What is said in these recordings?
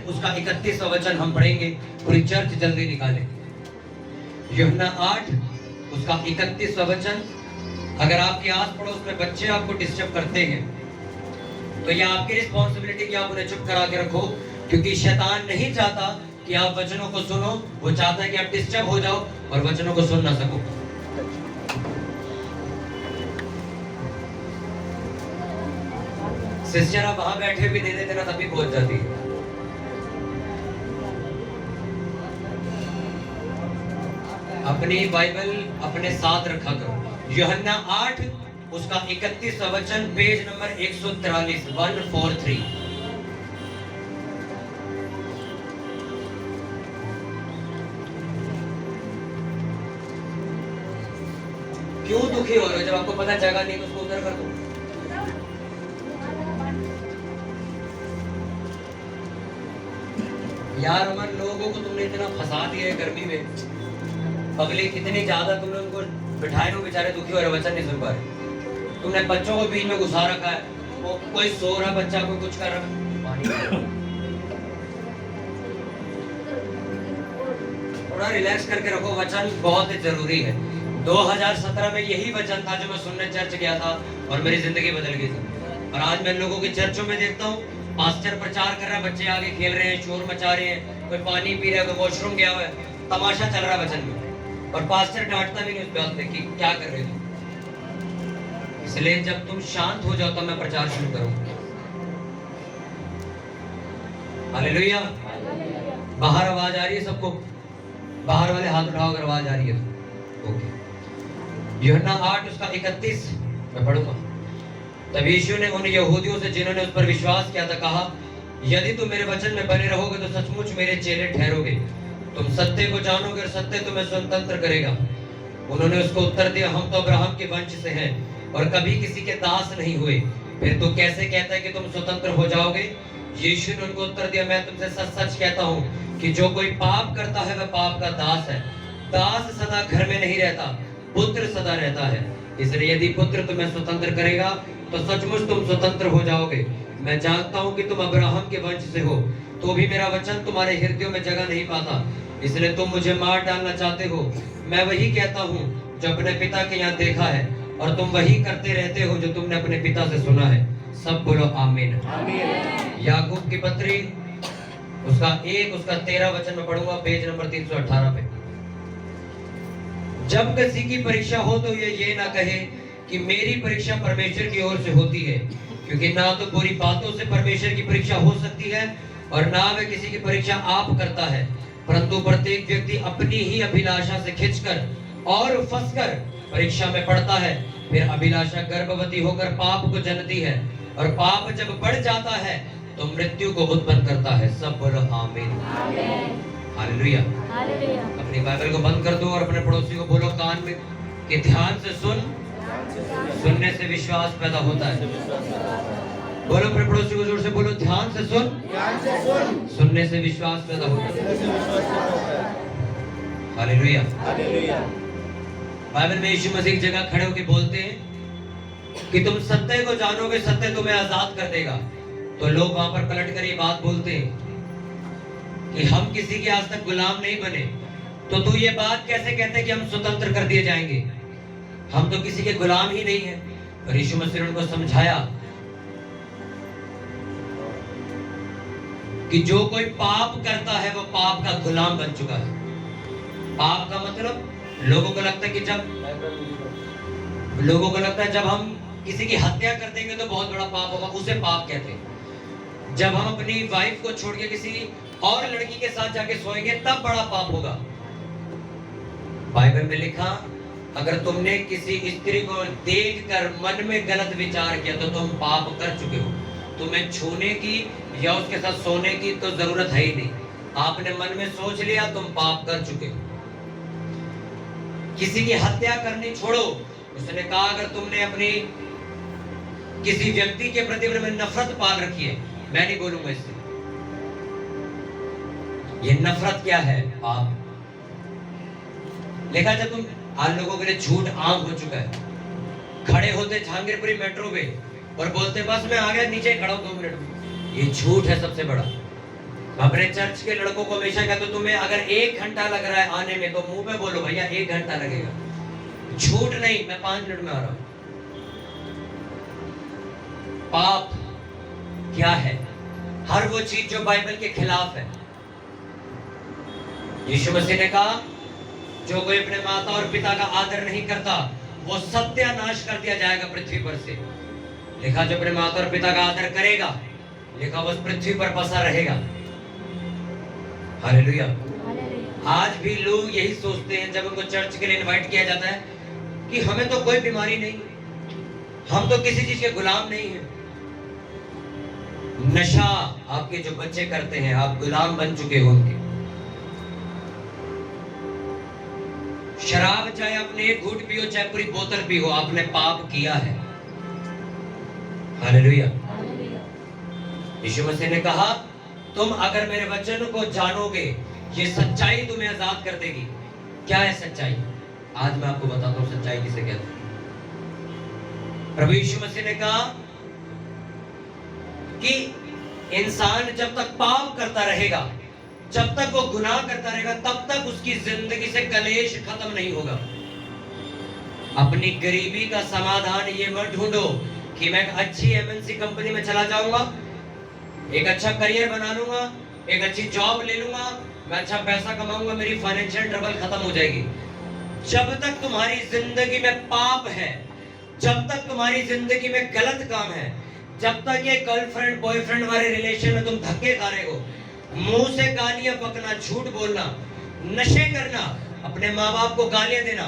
उसका 31वां वचन हम पढ़ेंगे, पूरी चर्च जल्दी निकाले। यूहन्ना 8 उसका 31वां वचन। अगर आपके आस पड़ोस में बच्चे आपको डिस्टर्ब करते हैं तो यह आपकी रिस्पॉन्सिबिलिटी कि आप उन्हें चुप करा के रखो, क्योंकि शैतान नहीं चाहता कि आप वचनों को सुनो, वो चाहता है कि आप डिस्टर्ब हो जाओ और वचनों को सुन ना सको। सिस्टर आप वहां बैठे भी दे देते ना तभी पहुंच जाती है। अपनी बाइबल अपने साथ रखा करो। यूहन्ना 8 उसका 31वां वचन, पेज नंबर 143, 143। क्यों दुखी हो रहे हो? जब आपको पता जगह नहीं तो उसको उधर कर दो। यार अमर, लोगों को तुमने इतना फंसा दिया है गर्मी में, पब्लिक इतनी ज्यादा, तुमने उनको बिठाए नो, बेचारे दुखी हो रहे, वचन नहीं सुन पा रहे। तुमने बच्चों को बीच में घुसा रखा है, वो कोई सो रहा बच्चा, कोई कुछ कर रहा। थोड़ा रिलैक्स करके रखो, वचन बहुत जरूरी है। 2017 में यही वचन था जो मैं सुनने चर्च गया था और मेरी जिंदगी बदल गई थी। और आज मैं लोगों के चर्चों में देखता हूँ, पास्टर प्रचार कर रहा है, बच्चे आगे खेल रहे हैं, शोर मचा रहे हैं, कोई पानी पी रहा है, कोई वॉशरूम गया हुआ है, तमाशा चल रहा है वचन में, और पास्टर डांटता भी नहीं उस बात पे कि क्या कर रहे हो। इसलिए जब तुम शांत हो जाओ तो मैं प्रचार शुरू करूंगा। हालेलुया। बाहर आवाज आ रही है सबको? बाहर वाले हाथ उठाओ अगर आवाज आ रही है तो। ओके। यूहन्ना 8 उसका 31 मैं पढ़ूंगा। तब यीशु ने उन यहूदियों से जिन्होंने उस पर विश्वास किया था कहा, यदि तुम मेरे वचन में बने रहोगे तो सचमुच मेरे चेले ठहरोगे, तुम सत्य को जानोगे और सत्य तुम्हें स्वतंत्र करेगा। उन्होंने उसको उत्तर दिया, हम तो अब्राहम के वंश से हैं और कभी किसी के दास नहीं हुए, फिर तू कैसे कहता है कि तुम स्वतंत्र हो जाओगे? यीशु ने उनको उत्तर दिया, मैं तुमसे सच सच कहता हूँ कि जो कोई पाप करता है वह पाप का दास है। दास सदा घर में नहीं रहता, पुत्र सदा रहता है। इसलिए यदि पुत्र तुम्हें स्वतंत्र करेगा तो सचमुच तुम स्वतंत्र हो जाओगे। मैं जानता हूँ कि तुम अब्राहम के वंश से हो, तो भी मेरा वचन तुम्हारे हृदयों में जगह नहीं पाता, इसलिए तुम मुझे मार डालना चाहते हो। मैं वही कहता हूँ जो अपने पिता के यहाँ देखा है, और तुम वही करते रहते हो जो तुमने अपने पिता से सुना है। सब बोलो आमीन। याकूब की पत्री उसका 1 उसका 13 वचन में पढ़ूंगा, पेज नंबर 318 पे। जब किसी की परीक्षा हो तो ये ना कहे कि मेरी परीक्षा परमेश्वर की ओर से होती है, क्योंकि ना तो बुरी बातों से परमेश्वर की परीक्षा हो सकती है और ना वह किसी की परीक्षा आप करता है, परंतु प्रत्येक व्यक्ति अपनी ही अभिलाषा से खिंचकर और फंसकर परीक्षा में पड़ता है। फिर अभिलाषा गर्भवती होकर पाप को जन्मती है, और पाप जब बढ़ जाता है तो मृत्यु को उत्पन्न करता है। सब बोलो आमीन। हालेलुया। अपनी बाइबल को बंद कर दो और अपने पड़ोसी को बोलो कान में कि ध्यान से सुन, सुनने से विश्वास पैदा होता है। बोलो अपने पड़ोसी को जोर से बोलो, ध्यान से सुन, सुनने से विश्वास पैदा होता है। हालेलुया। बाइबल में यीशु मसीह एक जगह खड़े होकर बोलते हैं कि तुम सत्य को जानोगे, सत्य तुम्हें आजाद कर देगा। तो लोग वहां पर पलट कर ये बात बोलते हैं कि हम किसी के आज तक गुलाम नहीं बने, तो तू ये बात कैसे कहते कि हम स्वतंत्र कर दिए जाएंगे? हम तो किसी के गुलाम ही नहीं है। और यीशु मसीह ने उनको समझाया कि जो कोई पाप करता है वो पाप का गुलाम बन चुका है। पाप का मतलब लोगों को लगता है कि जब हम किसी की हत्या कर देंगे तो बहुत बड़ा पाप होगा, उसे पाप कहते हैं। जब हम अपनी वाइफ को छोड़ के किसी और लड़की के साथ जाके सोएंगे तब बड़ा पाप होगा। बाइबल में लिखा, अगर तुमने किसी स्त्री को देखकर मन में गलत विचार किया तो तुम पाप कर चुके हो। तुम्हें छूने की या उसके साथ सोने की तो जरूरत है ही नहीं, आपने मन में सोच लिया, तुम पाप कर चुके हो। किसी की हत्या करनी छोड़ो, उसने कहा अगर तुमने अपनी किसी व्यक्ति के प्रति नफरत पाल रखी है, मैं नहीं बोलूंगा इससे, ये नफरत क्या है? पाप। लिखा जब तुम, आज लोगों के लिए झूठ आम हो चुका है। खड़े होते जहांगीरपुरी मेट्रो पे और बोलते बस मैं आ गया, नीचे खड़ा हूं 2 मिनट में। ये झूठ है सबसे बड़ा। मैं अपने चर्च के लड़कों को हमेशा कहता हूं, तुम्हें अगर 1 घंटा लग रहा है आने में तो मुंह पे बोलो भैया 1 घंटा लगेगा, झूठ नहीं, मैं 5 मिनट में आ रहा हूं। पाप क्या है? हर वो चीज जो बाइबल के खिलाफ है। यीशु मसीह ने कहा जो कोई अपने माता और पिता का आदर नहीं करता वो सत्यानाश कर दिया जाएगा पृथ्वी पर से। लिखा जो अपने माता और पिता का आदर करेगा, लिखा वो पृथ्वी पर बसा रहेगा। हालेलुया। आज भी लोग यही सोचते हैं जब उनको चर्च के लिए इनवाइट किया जाता है कि हमें तो कोई बीमारी नहीं, हम तो किसी चीज के गुलाम नहीं हैं। नशा आपके जो बच्चे करते हैं, आप गुलाम बन चुके हो उनके। शराब चाहे आपने 1 घूंट पियो चाहे पूरी बोतल पियो, आपने पाप किया है। हालेलुया। यीशु मसीह ने कहा तुम अगर मेरे वचन को जानोगे ये सच्चाई तुम्हें आजाद कर देगी। क्या है सच्चाई? आज मैं आपको बताता हूं सच्चाई किसे कहते हैं। प्रभु यीशु मसीह ने कहा कि इंसान जब तक पाप करता रहेगा, जब तक वो गुनाह करता रहेगा, तब तक उसकी जिंदगी से कलेश खत्म नहीं होगा। अपनी गरीबी का समाधान ये मत ढूंढो कि मैं एक अच्छी एमएनसी कंपनी में चला जाऊंगा, एक अच्छा करियर बना लूंगा, एक अच्छी जॉब ले लूंगा, मैं अच्छा पैसा कमाऊंगा, मेरी फाइनेंशियल ट्रबल खत्म हो जाएगी। जब तक तुम्हारी जिंदगी में पाप है, जब तक तुम्हारी जिंदगी में गलत काम है, जब तक ये गर्लफ्रेंड बॉयफ्रेंड वाले रिलेशन में तुम धक्के खा रहे हो, मुंह से गालियां बकना, झूठ बोलना, नशे करना, अपने माँ बाप को गालियां देना,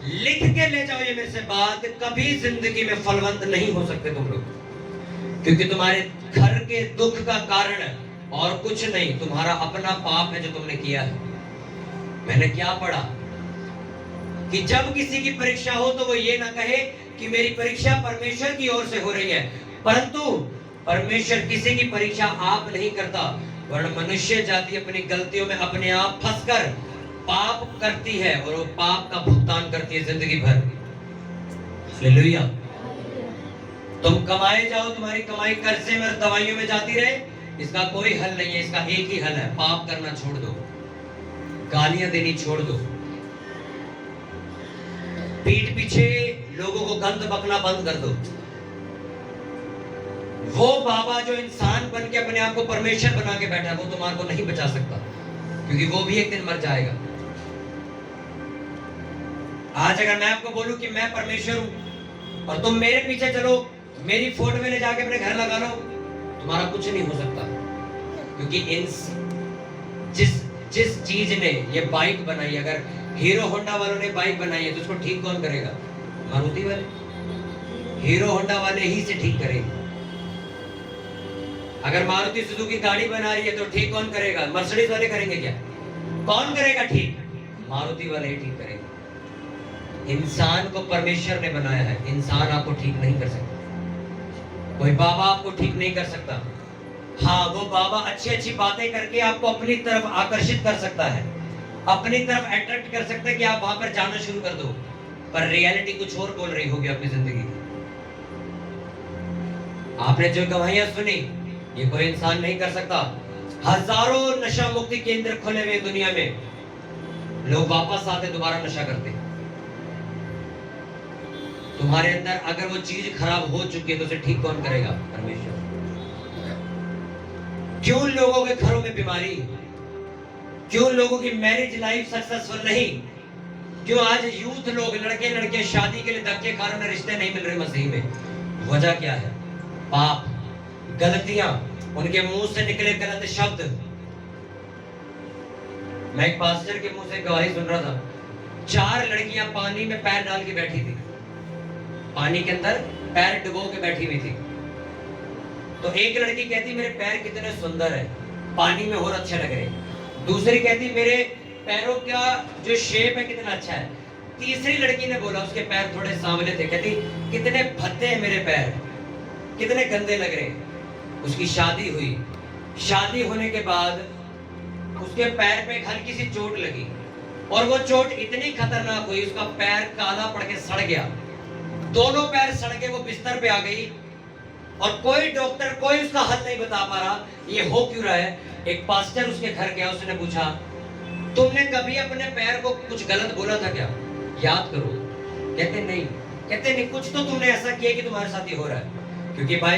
लिख के ले जाओ ये मेरे से बात, कभी जिंदगी में फलवंत नहीं हो सकते तुम लोग। क्योंकि तुम्हारे घर के दुख का कारण और कुछ नहीं, तुम्हारा अपना पाप है जो तुमने किया है। मैंने क्या पढ़ा कि जब किसी की परीक्षा हो तो वो ये ना कहे कि मेरी परीक्षा परमेश्वर की ओर से हो रही है, परंतु परमेश्वर किसी की परीक्षा आप नहीं करता, वरन मनुष्य जाति अपनी गलतियों में अपने आप फंसकर पाप करती है और वो पाप का भुगतान करती है जिंदगी भर। हालेलुया। तुम कमाए जाओ, तुम्हारी कमाई कर्जे में दवाइयों में जाती रहे, इसका कोई हल नहीं है। इसका एक ही हल है, पाप करना छोड़ दो, गालियां देनी छोड़ दो, पीठ पीछे लोगों को गंद बकना बंद कर दो। वो बाबा जो इंसान बन के अपने आप को परमेश्वर बना के बैठा है, वो तुम्हारे को नहीं बचा सकता, क्योंकि वो भी एक दिन मर जाएगा। आज अगर मैं आपको बोलूं कि मैं परमेश्वर हूं और तुम मेरे पीछे चलो, मेरी फोटो में ले जाके अपने घर लगा लो, तुम्हारा कुछ नहीं हो सकता। क्योंकि जिस चीज ने ये बाइक बनाई, अगर हीरो होंडा वालों ने बाइक बनाई है तो उसको ठीक कौन करेगा? मारुति वाले, हीरो होंडा वाले ही से ठीक करेंगे। अगर मारुति सुजुकी गाड़ी बना रही है तो ठीक कौन करेगा? मर्सिडीज वाले करेंगे क्या? कौन करेगा ठीक? मारुति वाले ही ठीक करेंगे। इंसान को परमेश्वर ने बनाया है, इंसान आपको ठीक नहीं कर सकता, कोई बाबा आपको ठीक नहीं कर सकता। हाँ, वो बाबा अच्छी अच्छी बातें करके आपको अपनी तरफ आकर्षित कर सकता है, अपनी तरफ अट्रैक्ट कर सकता है कि आप वहां पर जाना शुरू कर दो, पर रियलिटी कुछ और बोल रही होगी अपनी जिंदगी। आपने जो गवाहियां सुनी ये कोई इंसान नहीं कर सकता। हजारों नशा मुक्ति केंद्र खुले हुए दुनिया में, लोग वापस आते दोबारा नशा करते। तुम्हारे अंदर अगर वो चीज खराब हो चुकी है तो उसे ठीक कौन करेगा? परमेश्वर। क्यों लोगों के घरों में बीमारी? क्यों लोगों की मैरिज लाइफ सक्सेसफुल नहीं? क्यों आज यूथ लोग, लड़के लड़कियां शादी के लिए धक्के खा रहे, उन्हें रिश्ते नहीं मिल रहे मसीह में? वजह क्या है? पाप, गलतियां, उनके मुंह से निकले गलत शब्द। मैं एक पास्टर के मुंह से गवाही सुन रहा था, 4 लड़कियां पानी में पैर डाल के बैठी थी, पानी के अंदर पैर डुबो के बैठी हुई थी। तो एक लड़की कहती मेरे पैर कितने सुंदर है, पानी में और अच्छे लग रहे। दूसरी कहती मेरे पैरों का जो शेप है कितना अच्छा है। तीसरी लड़की ने बोला, उसके पैर थोड़े सांवले थे, कहती कितने भद्दे हैं मेरे पैर, कितने गंदे लग रहे। उसकी शादी हुई, शादी होने के बाद उसके पैर पे हल्की सी चोट लगी और वो चोट इतनी खतरनाक हुई, उसका पैर काला पड़ के सड़ गया, दोनों पैर सड़ के वो बिस्तर पे आ गई और कोई डॉक्टर कोई उसका हल नहीं बता पा रहा, ये हो क्यों रहा है। एक पास्टर उसके घर गया, उसने पूछा तुमने कभी अपने पैर को कुछ गलत बोला था क्या, याद करो। कहते नहीं। कहते नहीं, कुछ तो तुमने ऐसा किया कि तुम्हारे साथ ये हो रहा है। क्योंकि भाई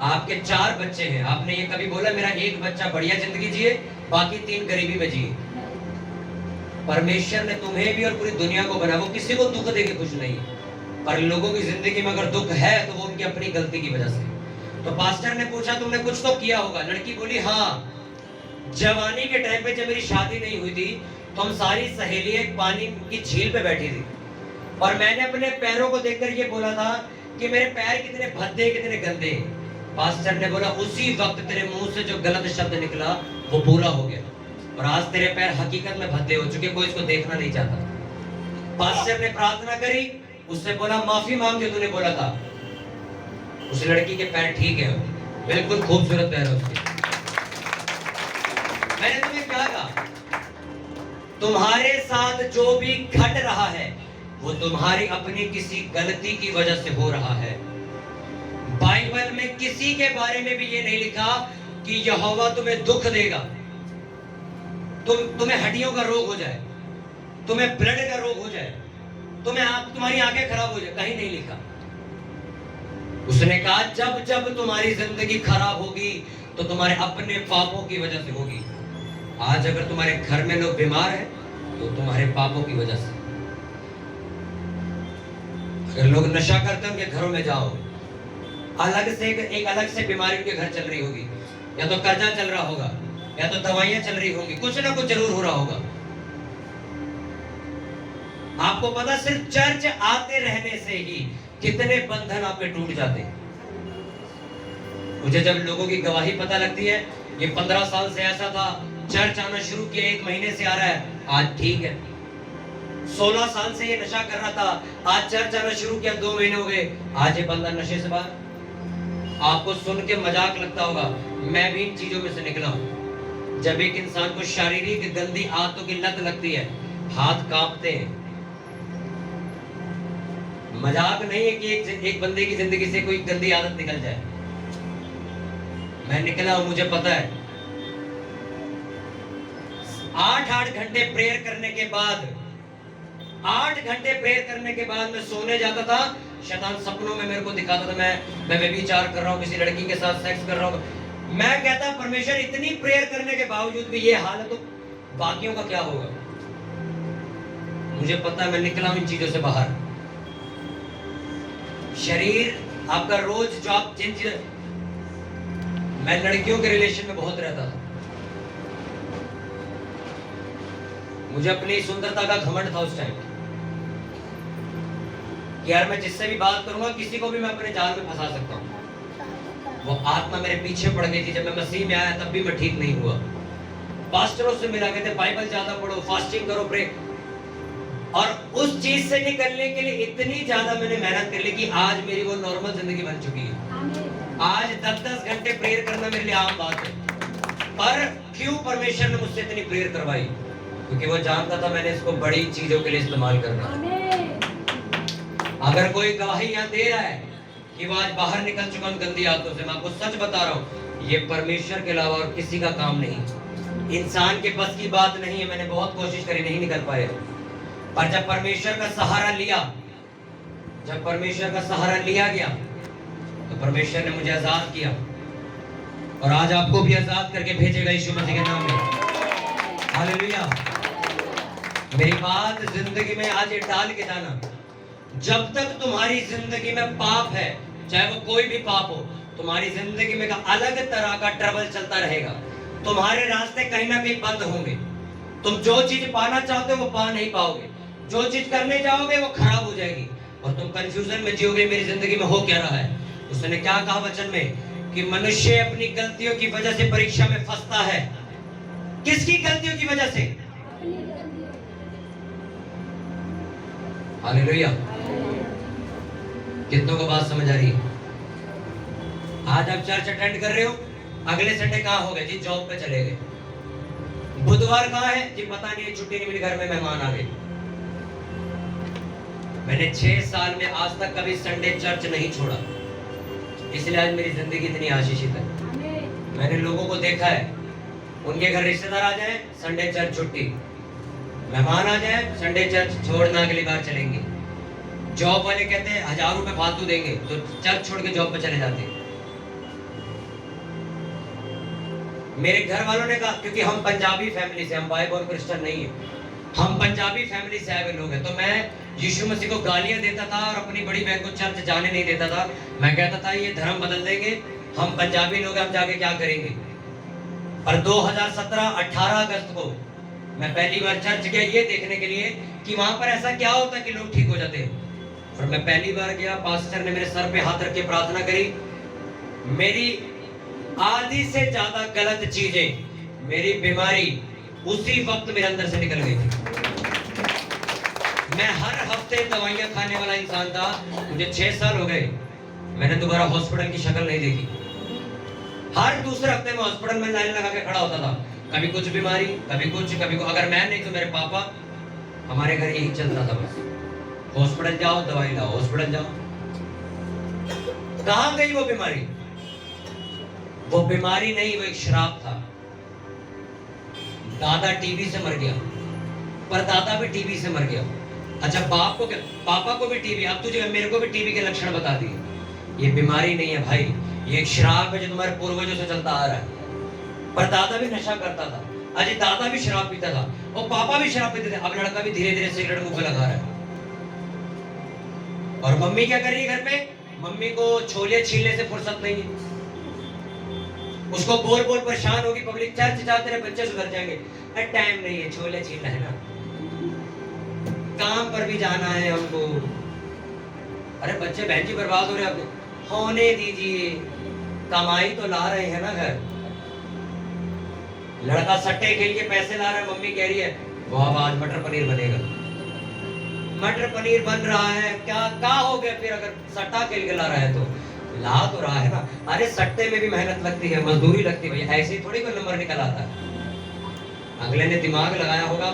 आपके 4 बच्चे हैं, आपने ये कभी बोला मेरा एक बच्चा बढ़िया जिंदगी जिए, बाकी 3 गरीबी में जिए। परमेश्वर ने तुम्हें भी और पूरी दुनिया को बनाया, वो किसी को दुख देके खुश नहीं है, पर लोगों की जिंदगी में अगर दुख है तो वो उनकी अपनी गलती की वजह से। तो पास्टर ने पूछा तुमने कुछ तो किया होगा। लड़की बोली हाँ, जवानी के टाइम पे जब मेरी शादी नहीं हुई थी तो हम सारी सहेलियां एक पानी की झील पे बैठी थी, और मैंने अपने पैरों को देखकर ये बोला था कि मेरे पैर कितने भद्दे कितने गंदे। पास्टर ने बोला उसी वक्त तेरे मुंह से जो गलत शब्द निकला वो पूरा हो गया, और आज तेरे पैर हकीकत में भद्दे हो चुके, कोई इसको देखना नहीं चाहता। पास्टर ने प्रार्थना करी, उससे बोला माफी मांग जो तूने बोला था। उस लड़की के पैर ठीक है, बिल्कुल खूबसूरत पैर है उसके। मैंने तुम्हें क्या कहा, तुम्हारे साथ जो भी घट रहा है वो तुम्हारी अपनी किसी गलती की वजह से हो रहा है। बाइबल में किसी के बारे में भी ये नहीं लिखा कि यहोवा तुम्हें दुख देगा, तुम्हें हड्डियों का रोग हो जाए, तुम्हें ब्लड का रोग हो जाए, तुम्हारी आंखें खराब हो जाए, कहीं नहीं लिखा। उसने कहा जब जब तुम्हारी जिंदगी खराब होगी तो तुम्हारे अपने पापों की वजह से होगी। आज अगर तुम्हारे घर में लोग बीमार हैं तो तुम्हारे पापों की वजह से। अगर लोग नशा करते हैं उनके घरों में जाओ, एक अलग से बीमारी उनके घर चल रही होगी, या तो कर्जा चल रहा होगा, या तो दवाइयां चल रही होंगी, कुछ ना कुछ जरूर हो रहा होगा। आपको पता सिर्फ चर्च आते रहने से ही कितने बंधन आप पे टूट जाते हैं। मुझे जब लोगों की गवाही पता लगती है, ये 15 साल से ऐसा था, चर्च आना शुरू किया 1 महीने से आ रहा है, आज ठीक है। 16 साल से ये नशा कर रहा था, आज चर्च आना शुरू किया 2 महीने हो गए, आज ये बंदा नशे से बाहर। आपको सुन के मजाक लगता होगा, मैं भी इन चीजों में से निकला हूं। जब एक इंसान को शारीरिक गंदी आदतों की लत लगती है, हाथ कांपते हैं। मजाक नहीं है कि एक बंदे की जिंदगी से कोई गंदी आदत निकल जाए। मैं निकला हूं, मुझे पता है। 8 घंटे प्रेयर करने के बाद 8 घंटे प्रेयर करने के बाद मैं सोने जाता था, शैतान सपनों में मेरे को दिखाता था मैं व्यभिचार कर रहा हूँ, किसी लड़की के साथ सेक्स कर रहा हूँ। मैं कहता परमेश्वर इतनी प्रेयर करने के बावजूद भी ये हाल है तो बाकियों का क्या होगा। मुझे पता है मैं निकला हूं इन चीजों से बाहर। शरीर आपका रोज जो आप जिन चीज, मैं लड़कियों के रिलेशन में बहुत रहता था, मुझे अपनी सुंदरता का घमंड था उस टाइम कि यार मैं जिससे भी बात करूंगा किसी को भी मैं अपने जाल में फंसा सकता हूं। वो आत्मा मेरे पीछे पड़ गई थी। जब मैं मसीह में आया तब भी मैं ठीक नहीं हुआ। पास्टरों से मिला, कहते बाइबल ज्यादा पढ़ो, फास्टिंग करो, प्रे, और उस चीज से निकलने के लिए इतनी ज्यादा मैंने मेहनत कर ली कि आज मेरी वो नॉर्मल जिंदगी बन चुकी है। आज 10-10 घंटे प्रेयर करना मेरे लिए आम बात है। पर क्यों परमेश्वर ने मुझसे इतनी प्रेयर करवाई? क्योंकि वो जानता था मैंने इसको बड़ी चीजों के लिए इस्तेमाल करना। अगर कोई गवाही यहाँ दे रहा है कि वो आज बाहर निकल चुका हूं गंदी आदतों से, मैं आपको सच बता रहा हूँ, ये परमेश्वर के अलावा और किसी का काम नहीं, इंसान के बस की बात नहीं है। मैंने बहुत कोशिश करी, नहीं निकल पाए, पर जब परमेश्वर का सहारा लिया, जब परमेश्वर का सहारा लिया गया तो परमेश्वर ने मुझे आजाद किया, और आज आपको भी आजाद करके भेजेगा यीशु मसीह के नाम में। हालेलुया। मेरी बात जिंदगी में आज ये डाल के जाना, जब तक तुम्हारी जिंदगी में पाप है, चाहे वो कोई भी पाप हो, तुम्हारी जिंदगी में का अलग तरह का ट्रबल चलता रहेगा। तुम्हारे रास्ते कहीं ना कहीं बंद होंगे। तुम जो चीज पाना चाहते हो वो पा नहीं पाओगे, जो चीज करने जाओगे वो खराब हो जाएगी, और तुम कंफ्यूजन में जियोगे, मेरी जिंदगी में हो क्या रहा है। उसने क्या कहा वचन में कि मनुष्य अपनी गलतियों की वजह से परीक्षा में फंसता है। किसकी गलतियों की वजह से? हालेलुया। कितनों को बात समझ आ रही है? आज आप चर्च अटेंड कर रहे हो, अगले संडे कहाँ हो गए जी? जॉब पे चले गए। बुधवार कहाँ है जी? पता नहीं, छुट्टी नहीं मिली, घर में मेहमान आ गए। मैंने 6 साल में आज तक कभी संडे चर्च नहीं छोड़ा। इसलिए आज मेरी जिंदगी इतनी आशीषित है। मैंने लोगों को देखा है, उनके घर रिश्तेदार आ जाए संडे चर्च छुट्टी, मेहमान आ जाए संडे चर्च छोड़ना अगली बार चलेंगे, जॉब वाले कहते हैं 1000 रुपए फालतू देंगे तो चर्च छोड़ के जॉब पे चले जाते हैं। मेरे घर वालों ने कहा, क्योंकि हम पंजाबी फैमिली से, हम बाइबल क्रिश्चियन नहीं है, हम पंजाबी फैमिली से आए हुए लोग हैं, तो मैं यीशु मसीह को गालियां देता था और अपनी बड़ी बहन को चर्च जाने नहीं देता था। मैं कहता था ये धर्म बदल देंगे, हम पंजाबी लोग, हम जाके क्या करेंगे। और 2017 18 अगस्त को मैं पहली बार चर्च गया ये देखने के लिए कि वहां पर ऐसा क्या होता है कि लोग ठीक हो जाते हैं। और मैं पहली बार गया, पास्टर ने मेरे सर पे हाथ रख के प्रार्थना करी, मेरी आधी से ज्यादा गलत चीजें, मेरी बीमारी उसी वक्त मेरे अंदर से निकल गई थी। मैं हर हफ्ते दवाइयां खाने वाला इंसान था, मुझे 6 साल हो गए, मैंने दोबारा हॉस्पिटल की शक्ल नहीं देखी। हर दूसरे हफ्ते में हॉस्पिटल में लाइन लगा के खड़ा होता था, कभी कुछ बीमारी, कभी कुछ, अगर मैं नहीं तो मेरे पापा, हमारे घर यही चलता था बस, हॉस्पिटल जाओ दवाई लाओ, हॉस्पिटल जाओ। कहां गई वो बीमारी? वो बीमारी नहीं, वो एक श्राप था। दादा टीबी से मर गया, पर दादा भी टीबी से मर गया। अच्छा, बाप को क्या, पापा को भी टीबी, अब तुझे मेरे को भी टीबी के लक्षण बता दिए। ये बीमारी नहीं है भाई, ये एक श्राप है जो तुम्हारे पूर्वजों से चलता आ रहा है। पर दादा भी नशा करता था, अजय दादा भी शराब पीता था और पापा भी शराब पीते थे। अब लड़का भी धीरे धीरे सिगरेट मुंह पे लगा रहा है। और मम्मी क्या कर रही है घर पे? मम्मी को छोले छीलने से फुर्सत नहीं है, उसको बोल बोल परेशान होगी पब्लिक, चर्च जाते रहे बच्चे सुधर जाएंगे, टाइम नहीं है, छोले छीलना है ना, काम पर भी जाना है हमको। अरे बच्चे बहन जी बर्बाद हो रहे हैं, होने दीजिए, कमाई तो ला रहे हैं ना घर। लड़का सट्टे खेल के पैसे ला रहा है, मम्मी कह रही है वाह आज मटर पनीर बनेगा। मटर पनीर बन रहा है, क्या हो गया फिर अगर सट्टा खेल के ला रहा है तो? ला तो रहा है ना। अरे सट्टे में भी मेहनत लगती है, मजदूरी लगती है, ऐसे ही थोड़ी कोई नंबर निकल आता है। अगले ने दिमाग लगाया होगा।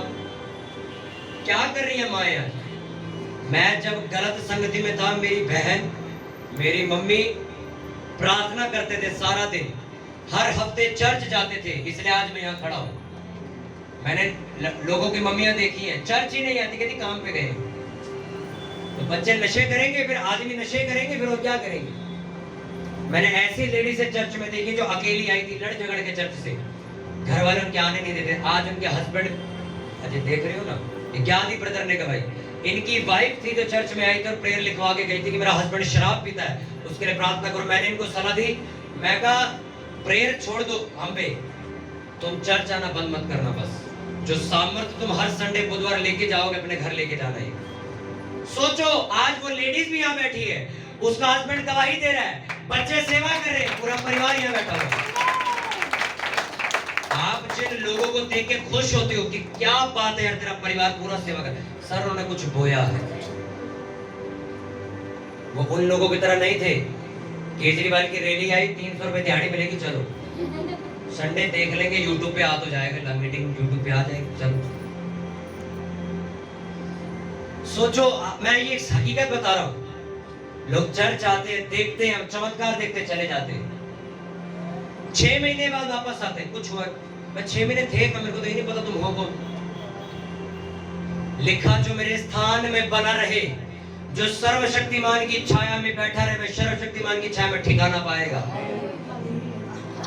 क्या कर रही है माया? मैं जब गलत संगति में था, मेरी बहन मेरी मम्मी प्रार्थना करते थे सारा दिन, हर हफ्ते चर्च जाते थे, इसलिए आज मैं यहाँ खड़ा हूँ। मैंने लोगों की मम्मियां देखी हैं, चर्च ही नहीं आती, कहती काम पे गए। तो बच्चे नशे करेंगे, फिर आदमी नशे करेंगे, फिर वो क्या करेंगे। मैंने ऐसी लेडी से चर्च में देखी जो अकेली आई थी, लड़ झगड़ के चर्च से, घर वाले उनके आने नहीं देते। आज उनके हस्बैंड, अजय देख रहे हो ना, ये क्या थी ब्रदर ने कहा भाई, इनकी वाइफ थी जो चर्च में आई थी और प्रेयर लिखवा के गई थी कि मेरा हस्बैंड शराब पीता है, उसके लिए प्रार्थना करो। मैंने इनको सलाह दी, मैं कहा प्रेयर छोड़ दो हम पे, तुम चर्च आना बंद मत करना, बस जो सामर्थ्य तुम हर संडे बुधवार लेके जाओगे अपने घर लेके जाना है। सोचो आज वो लेडीज भी यहाँ बैठी है, उसका हस्बैंड गवाही दे रहा है, बच्चे सेवा कर रहे हैं, पूरा परिवार यहाँ बैठा हुआ है। आप जिन लोगों को देख के खुश होते हो कि क्या बात है यार, तेरा परिवार पूरा सेवा कर, सर उन्होंने कुछ बोया है। वो उन लोगों की तरह नहीं थे, केजरीवाल की रैली आई 300 रुपए दिहाड़ी मिलेगी, चलो संडे देख लेंगे, यूट्यूब पे आ तो जाएगा, मीटिंग यूट्यूब पे आ जाएगी, चलो। सोचो, मैं ये हकीकत बता रहा हूं, लोग चर्च आते हैं, देखते हैं, चमत्कार देखते चले जाते हैं, 6 महीने बाद वापस आते हैं, कुछ हुआ। मैं 6 महीने थे, मेरे को तो ही नहीं पता तुम हो कौन। लिखा जो मेरे स्थान में बना रहे, जो सर्वशक्तिमान की छाया में बैठा रहे, वह सर्वशक्तिमान की छाया में ठिकाना पाएगा।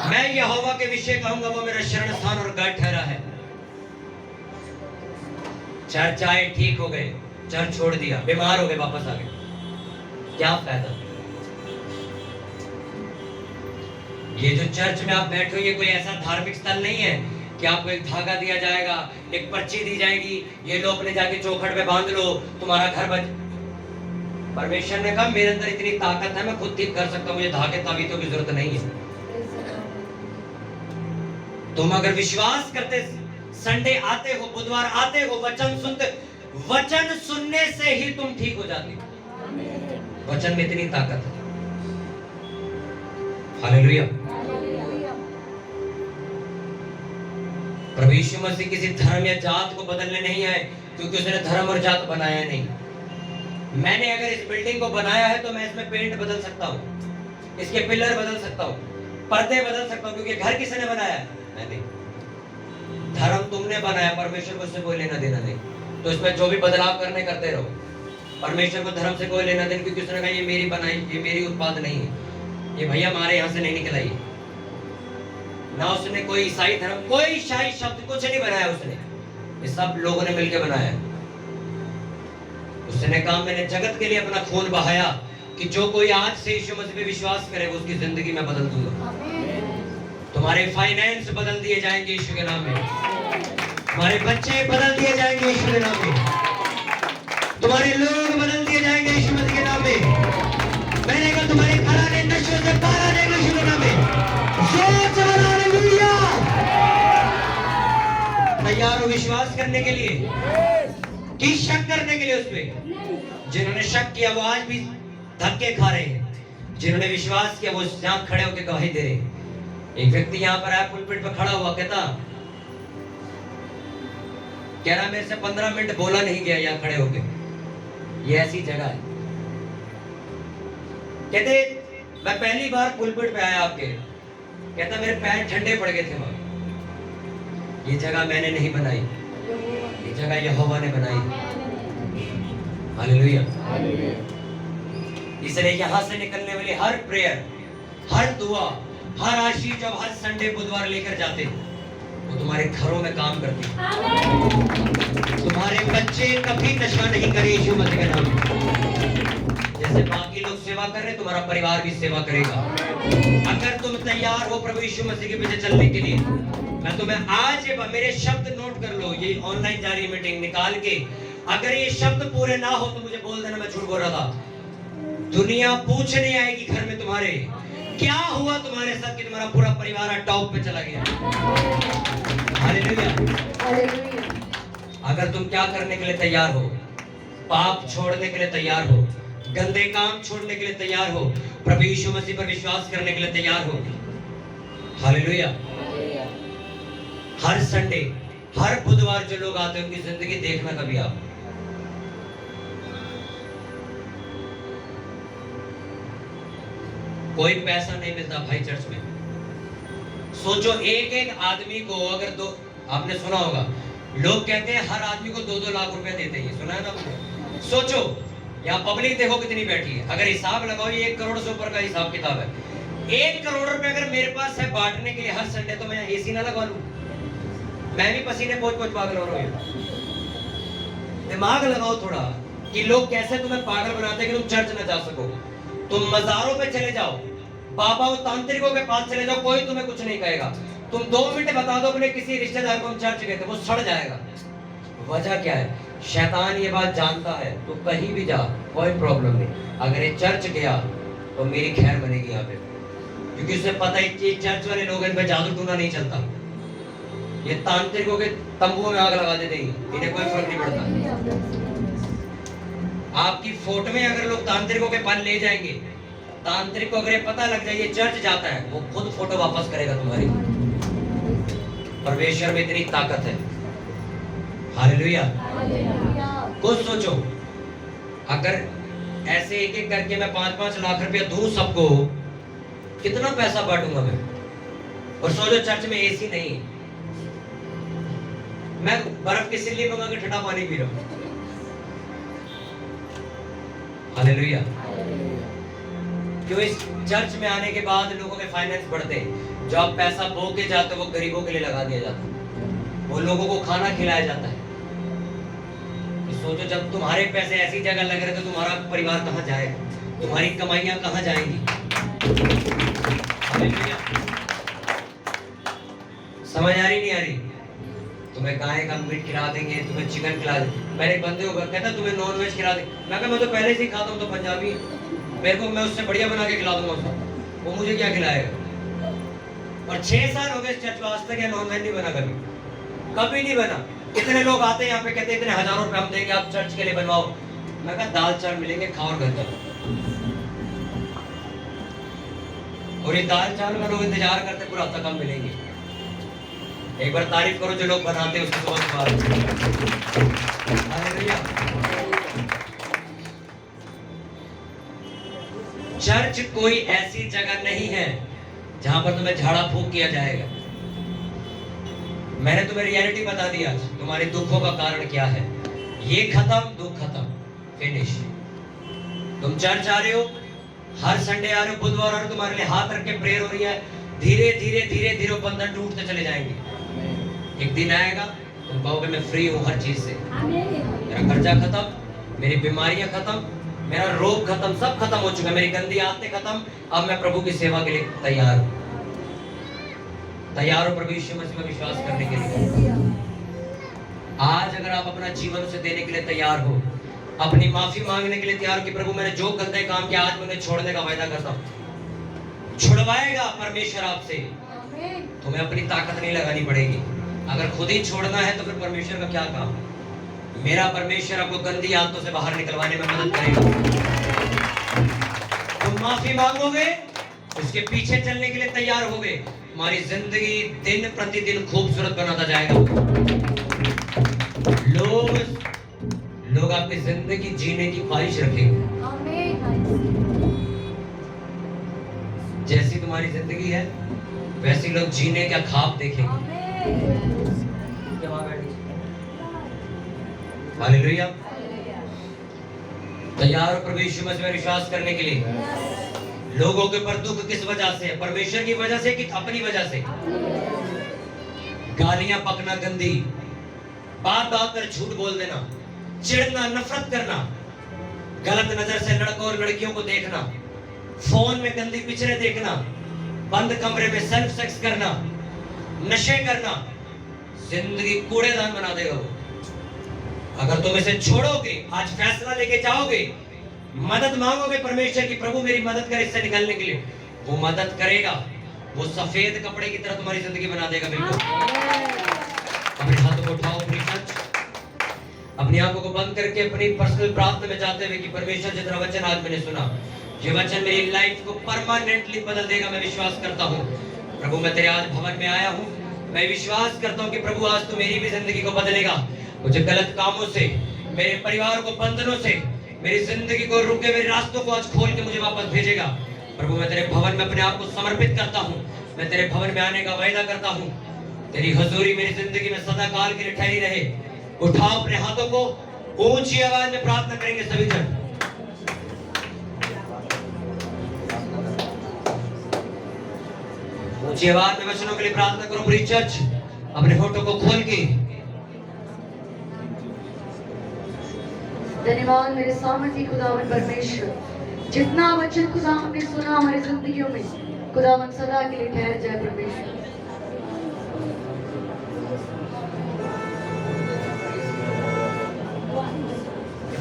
मैं यहोवा के विषय कहूंगा, वो मेरा शरण स्थान और गढ़ ठहरा है। चर्च आए, ठीक हो गए, चर्च छोड़ दिया, बीमार हो गए, वापस आ गए, क्या फायदा। ये जो चर्च में आप बैठे हो, ये कोई ऐसा धार्मिक स्थल नहीं है कि आपको एक धागा दिया जाएगा, एक पर्ची दी जाएगी, ये लो अपने जाके चौखट पे बांध लो, तुम्हारा घर बच। परमेश्वर ने कहा मेरे अंदर इतनी ताकत है, मैं खुद ठीक कर सकता हूं, मुझे धागे ताबीतों की जरूरत नहीं है। तुम अगर विश्वास करते, संडे आते हो, बुधवार आते हो, वचन सुनते, वचन सुनने से ही तुम ठीक हो जाते हो। वचन में इतनी ताकत है। हालेलुया। प्रभु यीशु मसीह किसी धर्म या जात को बदलने नहीं आए, क्योंकि उसने धर्म और जात बनाया नहीं। मैंने अगर इस बिल्डिंग को बनाया है तो मैं इसमें पेंट बदल सकता हूँ, इसके पिलर बदल सकता हूँ, पर्दे बदल सकता हूँ, क्योंकि घर किसने बनाया? मैंने। धर्म तुमने बनाया, परमेश्वर को उससे कोई लेना देना नहीं। तो इसमें जो भी बदलाव करने करते रहो, परमेश्वर को धर्म से कोई लेना देना, क्योंकि उसने कहा ये मेरी बनाई, ये मेरी उत्पाद नहीं है, ये भैया हमारे यहाँ से नहीं निकला ये। ना उसने कोई ईसाई धर्म, कोई शाही शब्द कुछ नहीं बनाया उसने, ये सब लोगों ने मिलकर बनाया। उसने कहा मैंने जगत के लिए अपना खून बहाया कि जो कोई आज से यीशु मसीह पे विश्वास करेगा उसकी जिंदगी में बदल दूंगा। तुम्हारे फाइनेंस बदल दिए जाएंगे यीशु के नाम में, तुम्हारे बच्चे बदल दिए जाएंगे यीशु के नाम में, तुम्हारे लोग बदल दिए जाएंगे यीशु मसीह के नाम में। मैंने कहा तुम्हारे घराने नशे से बाहर आ जाएंगे यीशु के नाम में। हालेलुया। तैयार हो विश्वास करने के लिए कि शक करने के लिए? उसपे जिन्होंने शक किया वो आज भी धक्के खा रहे हैं, जिन्होंने विश्वास किया वो यहाँ खड़े होकर गवाही दे रहे हैं। एक व्यक्ति यहाँ पर आया, पुलपिट पर खड़ा हुआ, कह रहा मेरे से 15 मिनट बोला नहीं गया यहाँ खड़े होके, ये ऐसी जगह है। कहते मैं पहली बार पुलपिट पे आया आपके, कहता मेरे पैर ठंडे पड़ गए थे वहां। ये जगह मैंने नहीं बनाई, ये जगह यहोवा ने बनाई। हालेलुया। इसलिए यहां से निकलने वाली हर प्रेयर, हर दुआ, हर आशीष जब हर संडे बुधवार लेकर जाते वो तुम्हारे घरों में काम करती। तुम्हारे बच्चे कभी नशा नहीं करे यीशु मसीह के नाम में। जैसे बाकी लोग सेवा कर रहे हैं, तुम्हारा परिवार भी सेवा करेगा। अगर तुम तैयार हो प्रभु यीशु मसीह के पीछे चलने के लिए, मैं तुम्हें आज मेरे शब्द नोट कर लो, ये ऑनलाइन जारी मीटिंग निकाल के, अगर ये शब्द पूरे ना हो तो मुझे बोल देना, मैं झूठ बोल रहा था। दुनिया पूछने आएगी घर में तुम्हारे क्या हुआ तुम्हारे साथ कि तुम्हारा पूरा परिवार टॉप पे चला गया। हालेलुया। अगर तुम क्या करने के लिए तैयार हो, पाप छोड़ने के लिए तैयार हो, गंदे काम छोड़ने के लिए तैयार हो, प्रभु यीशु मसीह पर विश्वास करने के लिए तैयार हो। हालेलुया। हर संडे, हर बुधवार जो लोग आते हैं उनकी जिंदगी देखना कभी आप। कोई पैसा नहीं मिलता भाई चर्च में। सोचो एक एक आदमी को अगर दो, आपने सुना होगा लोग कहते हैं हर आदमी को 2-2 लाख रुपए देते हैं, सुना है ना आपने? सोचो यहाँ पब्लिक देखो कितनी बैठी है, अगर हिसाब लगाओ ये 1 करोड़ से ऊपर का हिसाब किताब है। 1 करोड़ रुपए अगर मेरे पास है बांटने के लिए हर संडे, तो मैं एसी ना लगवा लूं? मैं भी पसीने पोंछ पागल हो रहा हूँ। दिमाग लगाओ थोड़ा कि लोग कैसे तुम्हें पागल बनाते हैं कि तुम चर्च ना जा सको। तुम मजारों पे चले जाओ, बाबा और तांत्रिकों के पास चले जाओ, कोई तुम्हें कुछ नहीं कहेगा। तुम 2 मिनट बता दो अपने किसी रिश्तेदार को हम चर्च गए थे, वो सड़ जाएगा। वजह क्या है? शैतान ये बात जानता है, तू कहीं भी जा कोई प्रॉब्लम नहीं, अगर ये चर्च गया तो मेरी खैर बनेगी यहाँ पे, क्योंकि उसे पता है कि चर्च वाले लोग इन पे जादू टूना नहीं चलता। ये तांत्रिकों के तंबुओं में आग लगा देते हैं, इन्हें कोई फर्क नहीं पड़ता। आपकी फोटो में अगर लोग तांत्रिकों के पास ले जाएंगे, तांत्रिक को अगर ये पता लग जाए ये चर्च जाता है, वो खुद फोटो वापस करेगा तुम्हारी। परमेश्वर में इतनी ताकत है। हालेलुया। कुछ सोचो, अगर ऐसे एक एक करके मैं 5-5 लाख रुपया दूं सबको, कितना पैसा बांटूंगा मैं? और सोचो चर्च में एसी नहीं, मैं बर्फ की सिल्ली मंगा के ठंडा पानी पी रहा हूं। हालेलुया। क्यों? इस चर्च में आने के बाद लोगों के फाइनेंस बढ़ते हैं, जो आप पैसा बो के जाते हो वो गरीबों के लिए लगा दिया जाता है, वो लोगों को खाना खिलाया जाता है। तो सोचो जब तुम्हारे पैसे ऐसी जगह लग रहे तो तुम्हारा परिवार कहां जाएगा, तुम्हारी कमाइयां कहां जाएंगी? हालेलुया। समझ आ रही नहीं आ रही? तुम्हें गाय का मीट खिला देंगे, तुम्हें चिकन खिला देंगे। मेरे बंदे को कहता तुम्हें नॉन वेज खिला देंगे, मैं कहा मैं तो पहले से ही खाता हूँ, तो पंजाबी मेरे को, मैं उससे बढ़िया बना के खिला दूंगा उसको, वो मुझे क्या खिलाएगा? और 6 साल हो गए इस चर्च में, आज तक नॉन वेज नहीं बना, कभी नहीं बना। कितने लोग आते हैं यहाँ पे, कहते हैं इतने हजारों रुपए हम देंगे आप चर्च के लिए बनवाओ। मैं कहा दाल चावल मिलेंगे, खाओ और घर जाओ। और ये दाल चावल का लोग इंतजार करते पूरा हफ्ता कब मिलेंगे। एक बार तारीफ करो जो लोग बनाते हैं उसको बहुत बार। हालेलुया। चर्च कोई ऐसी जगह नहीं है जहां पर तुम्हें झाड़ा फूक किया जाएगा। मैंने तुम्हें रियलिटी बता दिया, तुम्हारे दुखों का कारण क्या है। ये खत्म, दुख खत्म, फिनिश। तुम चर्च आ रहे हो, हर संडे आ रहे हो, बुधवार आ रहे हो, तुम्हारे लिए हाथ रख के प्रेयर हो रही है, धीरे धीरे धीरे धीरे बंधन टूटते चले जाएंगे। एक दिन आएगा तुम कहोगे मैं फ्री हूँ हर चीज से, मेरा कर्जा खत्म, मेरी बीमारियां खत्म, मेरा रोग खत्म, सब खत्म हो चुका, मेरी गंदी आदतें खत्म, अब मैं प्रभु की सेवा के लिए तैयार हूँ। तैयार हो प्रभु यीशु मसीह में विश्वास करने के लिए। आज अगर आप अपना जीवन उसे देने के लिए तैयार हो, अपनी माफी मांगने के लिए तैयार हो कि प्रभु मैंने जो गंदे काम किया आज मैं छोड़ने का वायदा करता हूँ, छुड़वाएगा परमेश्वर आपसे। तुम्हें अपनी ताकत नहीं लगानी पड़ेगी। अगर खुद ही छोड़ना है तो फिर परमेश्वर का क्या काम। मेरा परमेश्वर आपको गंदी आदतों से बाहर निकलवाने में मदद करेगा। तुम माफी मांगोगे, उसके पीछे चलने के लिए तैयार होगे, हमारी जिंदगी दिन प्रतिदिन खूबसूरत बनाता जाएगा। लोग आपकी जिंदगी जीने की ख्वाहिश रखेंगे। जैसी तुम्हारी जिंदगी है वैसी लोग जीने का ख्वाब देखेंगे। हालेलुया। तैयार हो प्रभु यीशु मसीह में विश्वास करने के लिए। लोगों के ऊपर दुख किस वजह से है? परमेश्वर की वजह से कि अपनी वजह से? गालियां पकना गंदी, बात बात पर झूठ बोल देना, चिढ़ना, नफरत करना, गलत नजर से लड़कों और लड़कियों को देखना, फोन में गंदी पिक्चरें देखना, बंद कमरे में सेल्फ सेक्स करना, नशे करना, जिंदगी कूड़ेदान बना देगा वो। अगर तुम इसे छोड़ोगे, आज फैसला लेके जाओगे, मदद मांगोगे परमेश्वर की, प्रभु मेरी मदद कर इससे निकलने के लिए, वो मदद करेगा। वो सफेद कपड़े की तरह तुम्हारी जिंदगी बना देगा। बिल्कुल। अपने हाथों को उठाओ, अपनी सच, अपनी आंखों को बंद करके अपनी पर्सनल प्रार्थना में जाते हुए कि परमेश्वर जितना वचन आज मैंने सुना, ये वचन मेरी लाइफ को परमानेंटली बदल देगा। मैं विश्वास करता हूँ प्रभु, मैं तेरे आज भवन में आया हूँ, मैं विश्वास करता हूँ कि प्रभु आज तू मेरी भी जिंदगी को बदलेगा। मुझे गलत कामों से, मेरे परिवार को बंधनों से, मेरी जिंदगी को रुके हुए रास्तों को आज खोल के मुझे वापस भेजेगा। प्रभु मैं तेरे भवन में अपने आप को समर्पित करता हूँ, मैं तेरे भवन में आने का वायदा करता हूँ। तेरी हजूरी मेरी जिंदगी में सदा काल के लिए ठहरी रहे। उठाओ अपने हाथों को, ऊंची आवाज में प्रार्थना करेंगे सभी जन। ऊंची आवाज में वचनों के लिए प्रार्थना करो पूरी चर्च, अपने होठों को खोल के। धन्यवाद मेरे सामर्थी खुदावन परमेश्वर, जितना वचन खुदा हमने सुना हमारी जिंदगियों में, खुदावन सदा के लिए ठहर जाए परमेश्वर।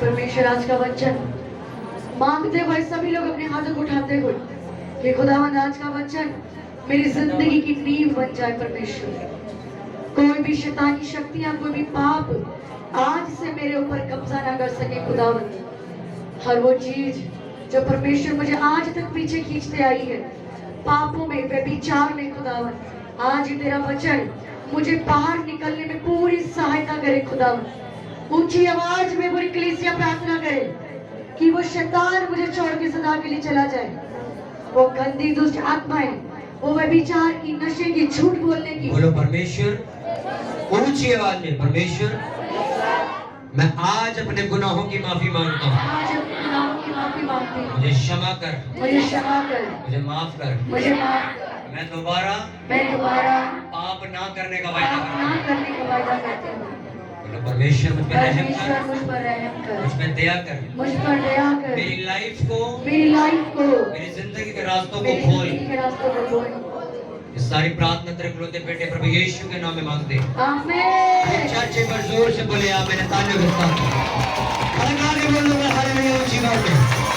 परमेश्वर आज का वचन मांगते हुए सभी लोग अपने हाथों को उठाते हुए कि खुदावन आज का वचन मेरी जिंदगी की नींव बन जाए परमेश्वर। कोई भी शैतानी शक्तियां, कोई भी पाप आज से मेरे ऊपर कब्जा ना कर सके खुदावन। हर वो चीज जो परमेश्वर मुझे आज तक पीछे खींचते आई है, पापों में, व्यभिचार में, खुदावन आज तेरा वचन मुझे बाहर निकलने में पूरी सहायता करे खुदावन। ऊंची आवाज में पूरी कलीसिया प्रार्थना करे कि वो शैतान मुझे छोड़ के सदा के लिए चला जाए। वो गंदी दुष्ट आत्माएं, वो व्यभिचार की, नशे की, झूठ बोलने की, बोलो परमेश्वर, ऊंची आवाज में, परमेश्वर मैं आज अपने गुनाहों की माफी मांगता हूँ। आज अपने गुनाहों की माफी मांगती हूँ। मुझे क्षमा कर, मुझे क्षमा कर, मुझे माफ कर, मुझे माफ कर। मैं दोबारा पाप ना करने का वायदा करता हूँ। बोलो परमेश्वर मुझ पर रहम कर, मुझ पर दया कर, मेरी लाइफ को, मेरी जिंदगी के रास्तों को खोल। इस सारी प्रार्थना तेरे इकलौते बेटे प्रभु यीशु के नाम में मांगते हैं। आमीन। चाचे पर जोर से बोले आमीन। तालियों के साथ। हालेलुया बोलो, हालेलुया ऊंची आवाज में।